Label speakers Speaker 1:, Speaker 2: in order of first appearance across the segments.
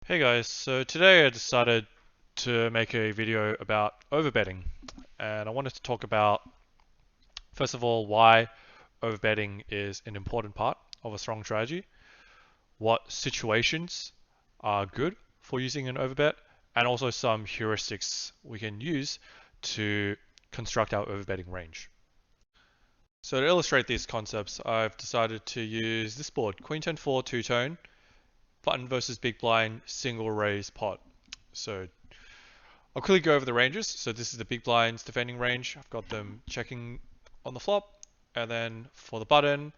Speaker 1: Hey guys, so today I decided to make a video about overbetting, and I wanted to talk about, first of all, why overbetting is an important part of a strong strategy, what situations are good for using an overbet, and also some heuristics we can use to construct our overbetting range. So to illustrate these concepts, I've decided to use this board, Queen 10-4 two-tone, button versus big blind, single raise pot. So I'll quickly go over the ranges. So this is the big blinds defending range. I've got them checking on the flop. And then for the button,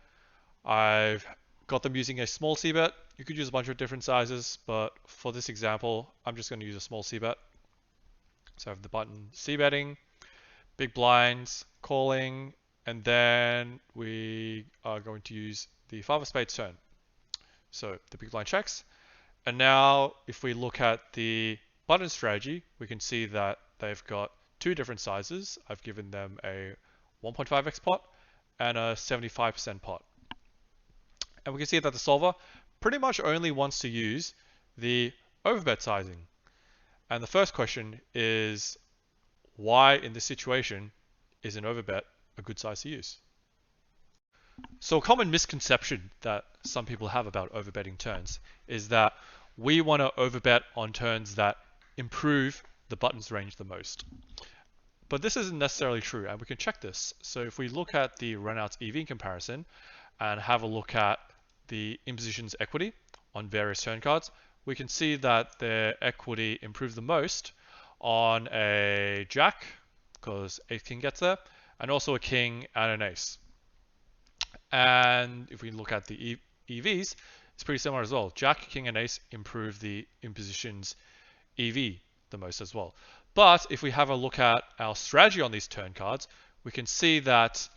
Speaker 1: I've got them using a small c-bet. You could use a bunch of different sizes, but for this example, I'm just going to use a small c-bet. So I have the button c-betting, big blinds calling, and then we are going to use the five of spades turn. So the big blind checks. And now if we look at the button strategy, we can see that they've got two different sizes. I've given them a 1.5x pot and a 75% pot. And we can see that the solver pretty much only wants to use the overbet sizing. And the first question is, why in this situation is an overbet a good size to use? So a common misconception that some people have about overbetting turns is that we want to overbet on turns that improve the button's range the most. But this isn't necessarily true, and we can check this. So if we look at the runouts EV comparison and have a look at the impositions equity on various turn cards, we can see that their equity improves the most on a jack, because ace king gets there, and also a king and an ace. And if we look at the EVs, it's pretty similar as well. Jack, king, and ace improve the impositions EV the most as well. But if we have a look at our strategy on these turn cards, we can see that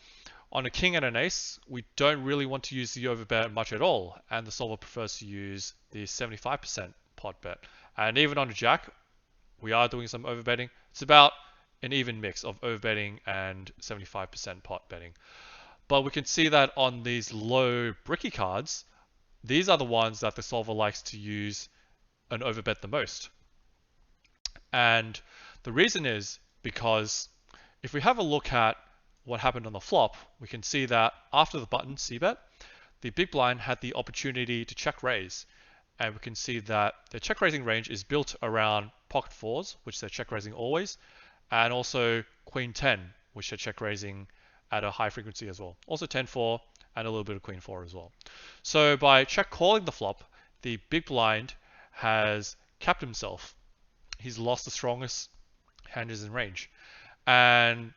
Speaker 1: on a king and an ace, we don't really want to use the overbet much at all. And the solver prefers to use the 75% pot bet. And even on a jack, we are doing some overbetting. It's about an even mix of overbetting and 75% pot betting. But we can see that on these low bricky cards, these are the ones that the solver likes to use an overbet the most. And the reason is because if we have a look at what happened on the flop, we can see that after the button c-bet, the big blind had the opportunity to check raise. And we can see that their check raising range is built around pocket fours, which they're check raising always, and also queen 10, which they're check raising at a high frequency as well. Also 10-4 and a little bit of queen 4 as well. So by check calling the flop, the big blind has capped himself. He's lost the strongest hands in range. And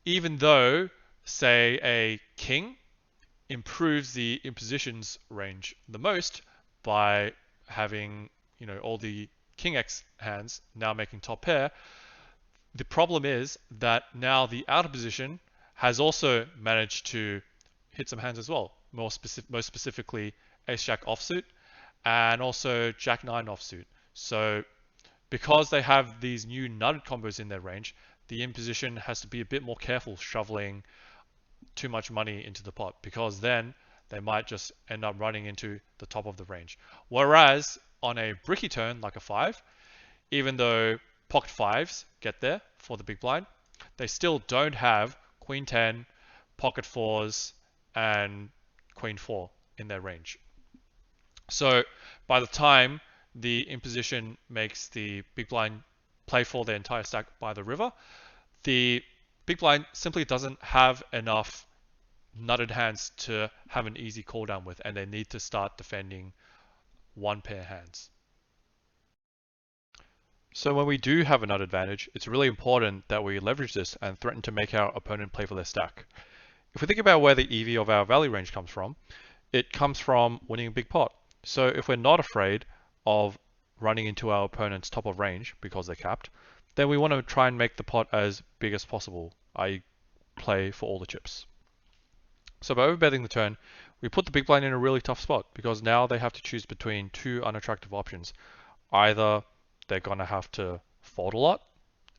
Speaker 1: even though, say, a king improves the impositions range the most by having, all the king X hands now making top pair, the problem is that now the outer position has also managed to hit some hands as well, most specifically ace-jack offsuit and also jack-9 offsuit. So because they have these new nutted combos in their range, the imposition has to be a bit more careful shoveling too much money into the pot, because then they might just end up running into the top of the range. Whereas on a bricky turn like a 5, even though pocket 5s get there for the big blind, they still don't have queen 10, pocket 4s, and queen 4 in their range. So by the time the imposition makes the big blind play for their entire stack by the river, the big blind simply doesn't have enough nutted hands to have an easy call down with, and they need to start defending one pair hands. So when we do have a nut advantage, it's really important that we leverage this and threaten to make our opponent play for their stack. If we think about where the EV of our value range comes from, it comes from winning a big pot. So if we're not afraid of running into our opponent's top of range because they're capped, then we want to try and make the pot as big as possible, i.e. play for all the chips. So by overbetting the turn, we put the big blind in a really tough spot, because now they have to choose between two unattractive options. Either they're going to have to fold a lot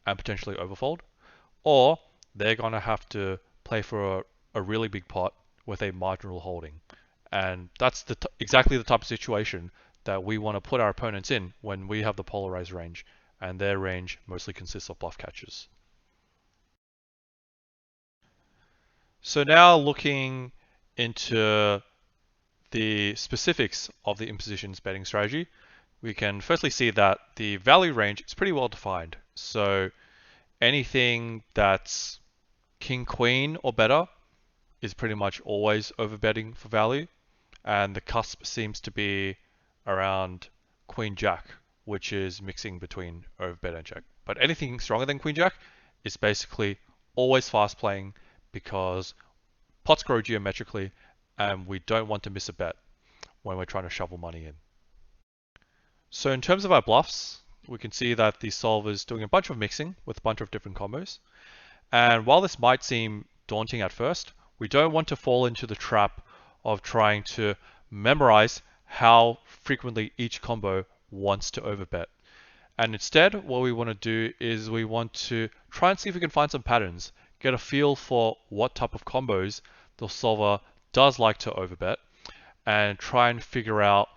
Speaker 1: and potentially overfold, or they're going to have to play for a really big pot with a marginal holding. And that's exactly the type of situation that we want to put our opponents in when we have the polarized range, and their range mostly consists of bluff catches. So now looking into the specifics of the impositions betting strategy, we can firstly see that the value range is pretty well defined. So anything that's king queen or better is pretty much always overbetting for value, and the cusp seems to be around queen jack, which is mixing between overbet and check. But anything stronger than queen jack is basically always fast playing because pots grow geometrically and we don't want to miss a bet when we're trying to shovel money in. So in terms of our bluffs, we can see that the solver is doing a bunch of mixing with a bunch of different combos. And while this might seem daunting at first, we don't want to fall into the trap of trying to memorize how frequently each combo wants to overbet. And instead, what we want to do is we want to try and see if we can find some patterns, get a feel for what type of combos the solver does like to overbet, and try and figure out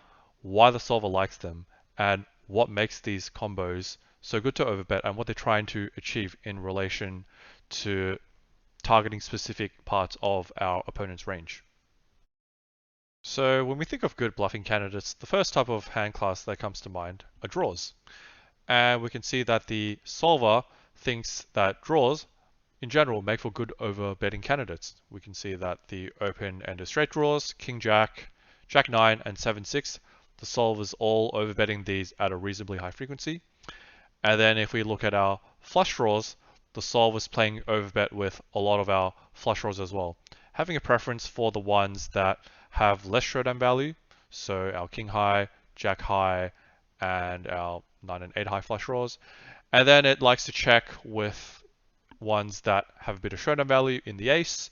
Speaker 1: why the solver likes them and what makes these combos so good to overbet and what they're trying to achieve in relation to targeting specific parts of our opponent's range. So when we think of good bluffing candidates, the first type of hand class that comes to mind are draws. And we can see that the solver thinks that draws in general make for good overbetting candidates. We can see that the open-ended straight draws, king jack, jack 9 and 7-6, the solver's all overbetting these at a reasonably high frequency. And then if we look at our flush draws, the solver's playing overbet with a lot of our flush draws as well, having a preference for the ones that have less showdown value, so our king high, jack high, and our 9 and 8 high flush draws. And then it likes to check with ones that have a bit of showdown value in the ace,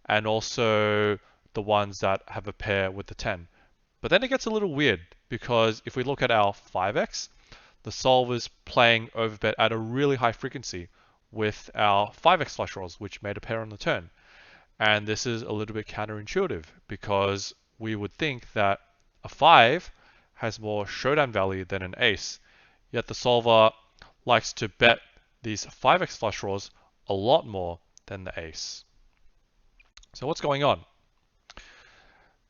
Speaker 1: and also the ones that have a pair with the 10. But then it gets a little weird, because if we look at our 5x, the solver's playing overbet at a really high frequency with our 5x flush draws, which made a pair on the turn. And this is a little bit counterintuitive, because we would think that a 5 has more showdown value than an ace, yet the solver likes to bet these 5x flush draws a lot more than the ace. So what's going on?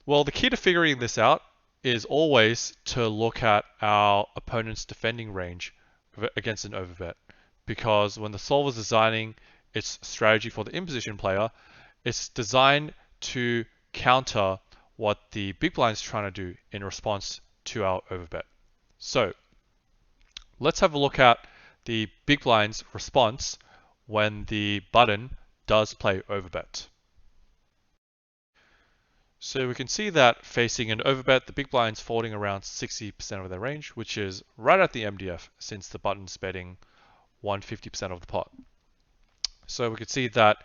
Speaker 1: Well, the key to figuring this out is always to look at our opponent's defending range against an overbet, because when the solver is designing its strategy for the imposition player, it's designed to counter what the big blind is trying to do in response to our overbet. So let's have a look at the big blind's response when the button does play overbet. So we can see that facing an overbet, the big blind's folding around 60% of their range, which is right at the MDF since the button's betting 150% of the pot. So we can see that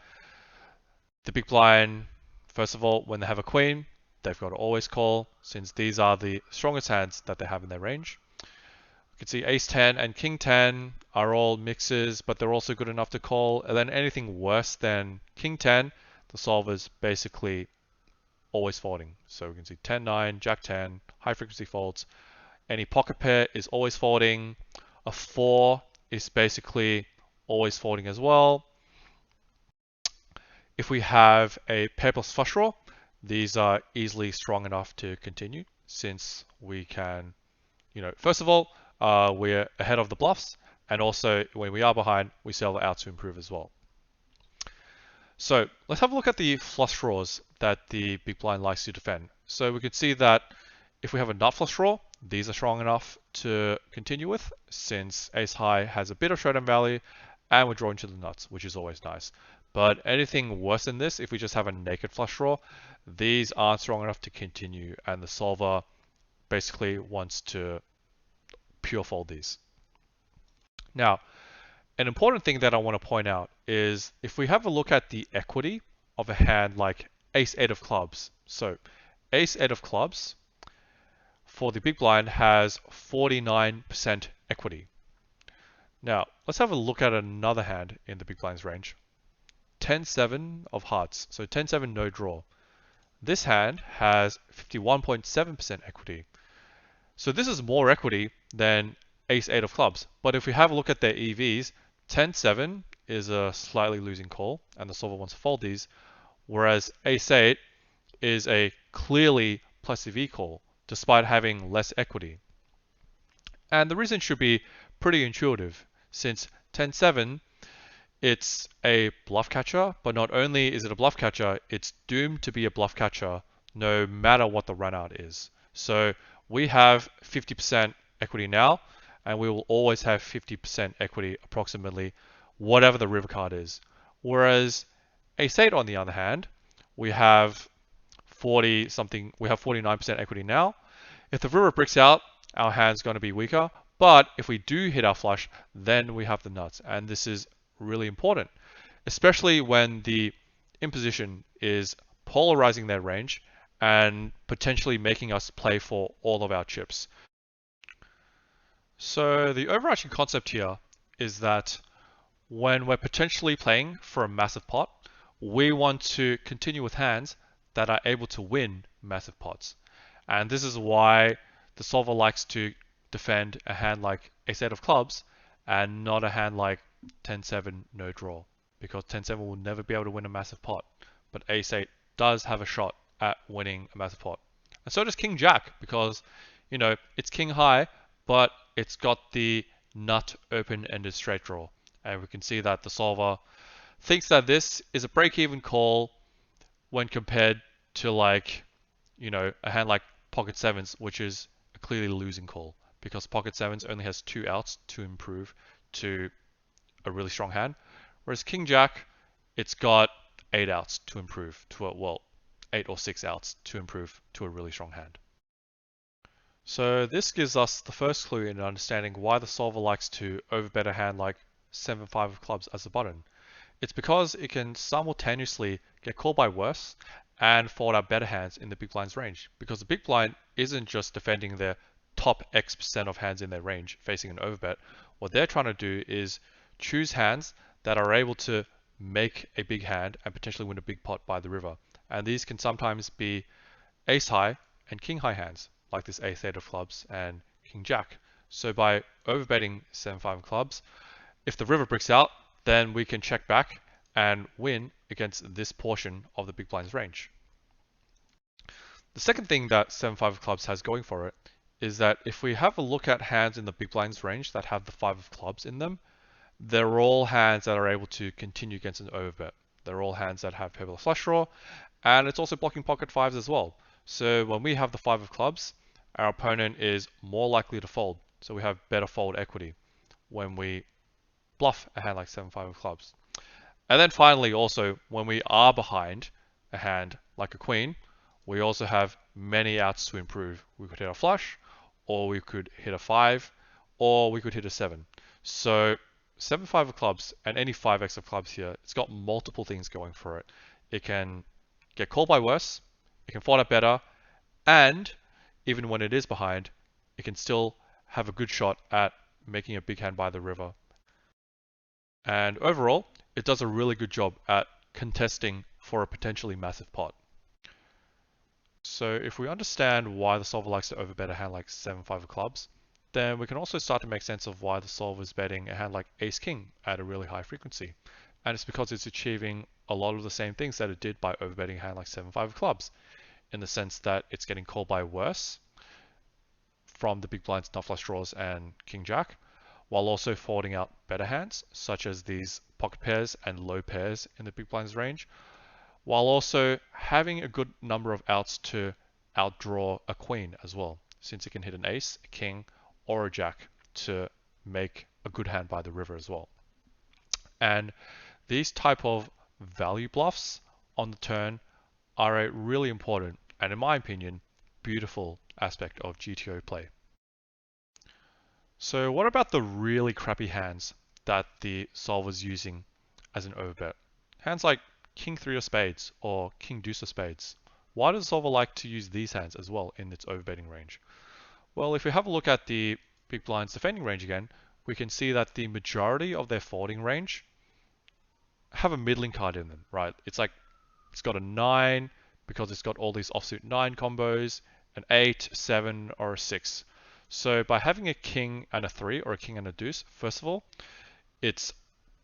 Speaker 1: the big blind, first of all, when they have a queen, they've got to always call, since these are the strongest hands that they have in their range. You can see ace 10 and king 10 are all mixes, but they're also good enough to call. And then anything worse than king 10, the solver's basically always folding. So we can see 10 9, jack 10, high frequency folds. Any pocket pair is always folding. A 4 is basically always folding as well. If we have a pair plus flush draw, these are easily strong enough to continue, since we can, first of all, we're ahead of the bluffs, and also when we are behind, we sell the outs to improve as well. So let's have a look at the flush draws that the big blind likes to defend. So we can see that if we have a nut flush draw, these are strong enough to continue with, since ace high has a bit of showdown value, and we're drawing to the nuts, which is always nice. But anything worse than this, if we just have a naked flush draw, these aren't strong enough to continue, and the solver basically wants to pure fold these. Now, an important thing that I want to point out is if we have a look at the equity of a hand like ace 8 of clubs. So ace 8 of clubs for the big blind has 49% equity. Now, let's have a look at another hand in the big blind's range. 10-7 of hearts, so 10-7 no draw. This hand has 51.7% equity. So this is more equity than ace-8 of clubs. But if we have a look at their EVs, 10-7 is a slightly losing call, and the solver wants to fold these, whereas ace-8 is a clearly plus EV call, despite having less equity. And the reason should be pretty intuitive, since 10-7, it's a bluff catcher, but not only is it a bluff catcher, it's doomed to be a bluff catcher no matter what the run out is. So we have 50% equity now, and we will always have 50% equity approximately, whatever the river card is. Whereas ace-8 on the other hand, we have 40 something, we have 49% equity now. If the river bricks out, our hand's going to be weaker, but if we do hit our flush, then we have the nuts, and this is really important, especially when the imposition is polarizing their range and potentially making us play for all of our chips. So the overarching concept here is that when we're potentially playing for a massive pot, we want to continue with hands that are able to win massive pots. And this is why the solver likes to defend a hand like ace-8 of clubs and not a hand like 10-7 no draw, because 10-7 will never be able to win a massive pot, but ace-8 does have a shot at winning a massive pot. And so does king-jack, because it's king high, but it's got the nut open-ended straight draw, and we can see that the solver thinks that this is a break-even call when compared to a hand like pocket sevens, which is a clearly losing call, because pocket sevens only has 2 outs to improve to a really strong hand, whereas king jack, it's got 8 outs to improve to 8 or 6 outs to improve to a really strong hand. So this gives us the first clue in understanding why the solver likes to overbet a hand like 7-5 of clubs as a button. It's because it can simultaneously get called by worse and fold out better hands in the big blind's range, because the big blind isn't just defending their top X% of hands in their range facing an overbet. What they're trying to do is choose hands that are able to make a big hand and potentially win a big pot by the river. And these can sometimes be ace high and king high hands, like this ace-8 of clubs and king jack. So by overbetting 7-5 clubs, if the river bricks out, then we can check back and win against this portion of the big blind's range. The second thing that 7-5 of clubs has going for it is that if we have a look at hands in the big blind's range that have the 5 of clubs in them, they're all hands that are able to continue against an overbet. They're all hands that have paperless flush draw, and it's also blocking pocket fives as well. So when we have the 5 of clubs, our opponent is more likely to fold. So we have better fold equity when we bluff a hand like 7-5 of clubs. And then finally, also, when we are behind a hand like a queen, we also have many outs to improve. We could hit a flush, or we could hit a 5, or we could hit a 7. So 7-5 of clubs and any 5x of clubs here, it's got multiple things going for it. It can get called by worse, it can fold out better, and even when it is behind, it can still have a good shot at making a big hand by the river. And overall, it does a really good job at contesting for a potentially massive pot. So if we understand why the solver likes to overbet a hand like 7-5 of clubs, then we can also start to make sense of why the solver is betting a hand like ace-king at a really high frequency. And it's because it's achieving a lot of the same things that it did by overbetting a hand like 7-5 of clubs, in the sense that it's getting called by worse from the big blinds, nut flush draws, and king jack, while also folding out better hands, such as these pocket pairs and low pairs in the big blind's range, while also having a good number of outs to outdraw a queen as well, since it can hit an ace, a king, or a jack to make a good hand by the river as well. And these type of value bluffs on the turn are a really important, and in my opinion, beautiful aspect of GTO play. So what about the really crappy hands that the solver's using as an overbet? Hands like King 3 of spades or King Deuce of spades. Why does the solver like to use these hands as well in its overbetting range? Well, if we have a look at the big blind's defending range again, we can see that the majority of their folding range have a middling card in them, right? It's got a 9 because it's got all these offsuit 9 combos, an 8, 7, or a 6. So by having a king and a 3 or a king and a deuce, first of all, it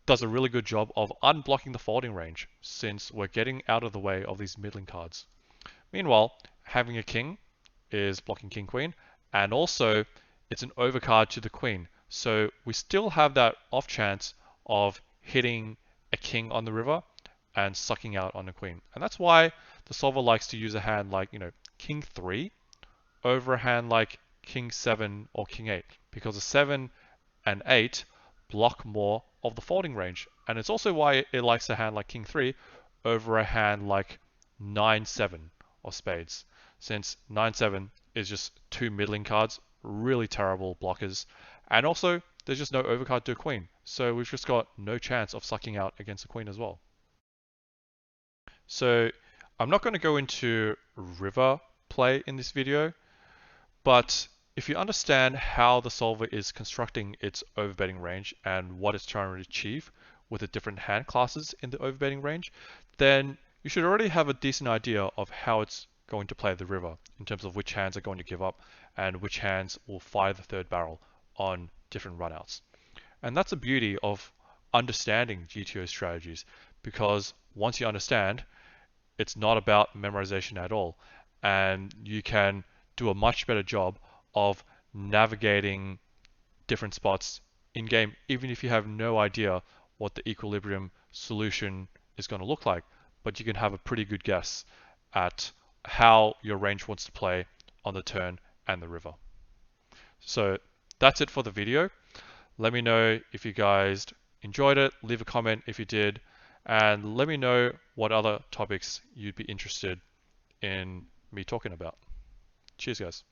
Speaker 1: does a really good job of unblocking the folding range since we're getting out of the way of these middling cards. Meanwhile, having a king is blocking king queen, and also it's an overcard to the queen. So we still have that off chance of hitting a king on the river and sucking out on the queen. And that's why the solver likes to use a hand like, king 3 over a hand like king 7 or king 8, because the 7 and 8 block more of the folding range. And it's also why it likes a hand like king 3 over a hand like 9-7 or spades, since 9-7 is just two middling cards, really terrible blockers, and also there's just no overcard to a queen, so we've just got no chance of sucking out against the queen as well. So I'm not going to go into river play in this video, but if you understand how the solver is constructing its overbetting range and what it's trying to achieve with the different hand classes in the overbetting range, then you should already have a decent idea of how it's going to play the river in terms of which hands are going to give up and which hands will fire the third barrel on different runouts. And that's the beauty of understanding GTO strategies, because once you understand, it's not about memorization at all. And you can do a much better job of navigating different spots in game, even if you have no idea what the equilibrium solution is going to look like. But you can have a pretty good guess at how your range wants to play on the turn and the river. So that's it for the video. Let me know if you guys enjoyed it. Leave a comment if you did. And let me know what other topics you'd be interested in me talking about. Cheers, guys.